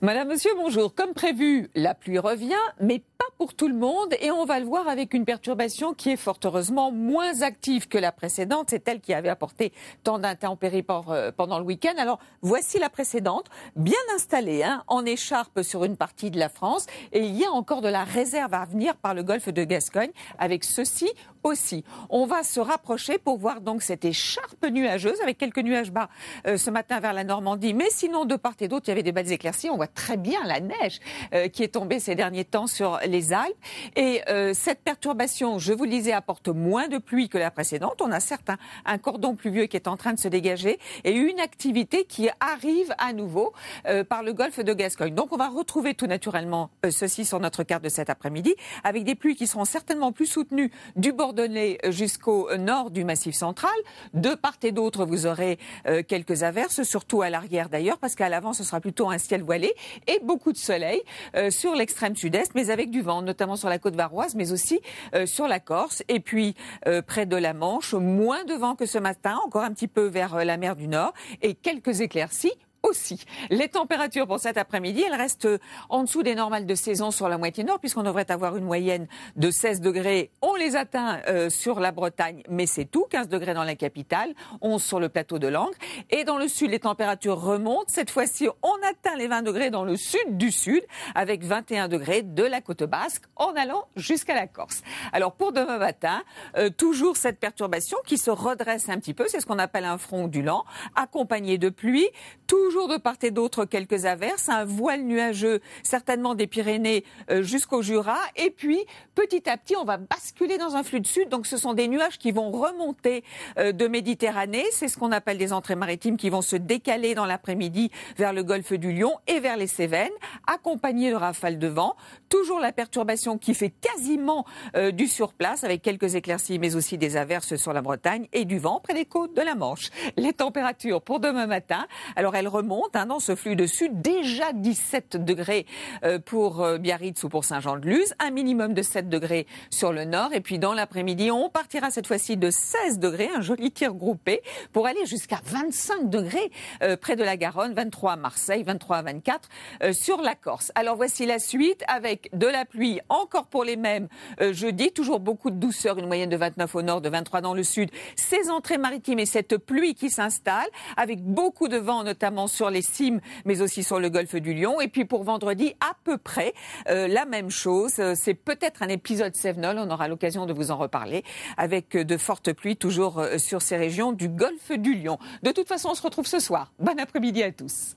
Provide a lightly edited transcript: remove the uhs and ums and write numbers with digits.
Madame, monsieur, bonjour. Comme prévu, la pluie revient, mais pas pour tout le monde. Et on va le voir avec une perturbation qui est fort heureusement moins active que la précédente. C'est elle qui avait apporté tant d'intempéries pendant le week-end. Alors, voici la précédente, bien installée, en écharpe sur une partie de la France. Et il y a encore de la réserve à venir par le golfe de Gascogne, avec ceci aussi. On va se rapprocher pour voir donc cette écharpe nuageuse, avec quelques nuages bas ce matin vers la Normandie. Mais sinon, de part et d'autre, il y avait des belles éclaircies. On voit très bien la neige qui est tombée ces derniers temps sur les Alpes. Et cette perturbation, je vous le disais, apporte moins de pluie que la précédente. On a certes un cordon pluvieux qui est en train de se dégager et une activité qui arrive à nouveau par le golfe de Gascogne. Donc on va retrouver tout naturellement ceci sur notre carte de cet après-midi, avec des pluies qui seront certainement plus soutenues du Bordelais jusqu'au nord du Massif central. De part et d'autre, vous aurez quelques averses, surtout à l'arrière d'ailleurs, parce qu'à l'avant, ce sera plutôt un ciel voilé et beaucoup de soleil sur l'extrême sud-est, mais avec du vent, notamment sur la côte varoise, mais aussi sur la Corse. Et puis, près de la Manche, moins de vent que ce matin, encore un petit peu vers la mer du Nord, et quelques éclaircies aussi. Les températures pour cet après-midi, elles restent en dessous des normales de saison sur la moitié nord, puisqu'on devrait avoir une moyenne de 16 degrés. On les atteint sur la Bretagne, mais c'est tout. 15 degrés dans la capitale, 11 sur le plateau de Langres. Et dans le sud, les températures remontent. Cette fois-ci, on atteint les 20 degrés dans le sud du sud, avec 21 degrés de la côte basque, en allant jusqu'à la Corse. Alors pour demain matin, toujours cette perturbation qui se redresse un petit peu. C'est ce qu'on appelle un front ondulant, accompagné de pluie. Toujours de part et d'autre quelques averses, un voile nuageux certainement des Pyrénées jusqu'au Jura, et puis petit à petit on va basculer dans un flux de sud, donc ce sont des nuages qui vont remonter de Méditerranée, c'est ce qu'on appelle des entrées maritimes qui vont se décaler dans l'après-midi vers le golfe du Lion et vers les Cévennes, accompagnés de rafales de vent, toujours la perturbation qui fait quasiment du surplace avec quelques éclaircies mais aussi des averses sur la Bretagne et du vent près des côtes de la Manche. Les températures pour demain matin, alors elles remonte dans ce flux de sud, déjà 17 degrés pour Biarritz ou pour Saint-Jean-de-Luz, un minimum de 7 degrés sur le nord, et puis dans l'après-midi, on partira cette fois-ci de 16 degrés, un joli tir groupé, pour aller jusqu'à 25 degrés près de la Garonne, 23 à Marseille, 23 à 24 sur la Corse. Alors voici la suite, avec de la pluie encore pour les mêmes jeudi, toujours beaucoup de douceur, une moyenne de 29 au nord, de 23 dans le sud, ces entrées maritimes et cette pluie qui s'installe, avec beaucoup de vent notamment sur les cimes, mais aussi sur le golfe du Lion. Et puis pour vendredi, à peu près la même chose. C'est peut-être un épisode Cévenol, on aura l'occasion de vous en reparler, avec de fortes pluies toujours sur ces régions du golfe du Lion. De toute façon, on se retrouve ce soir. Bon après-midi à tous.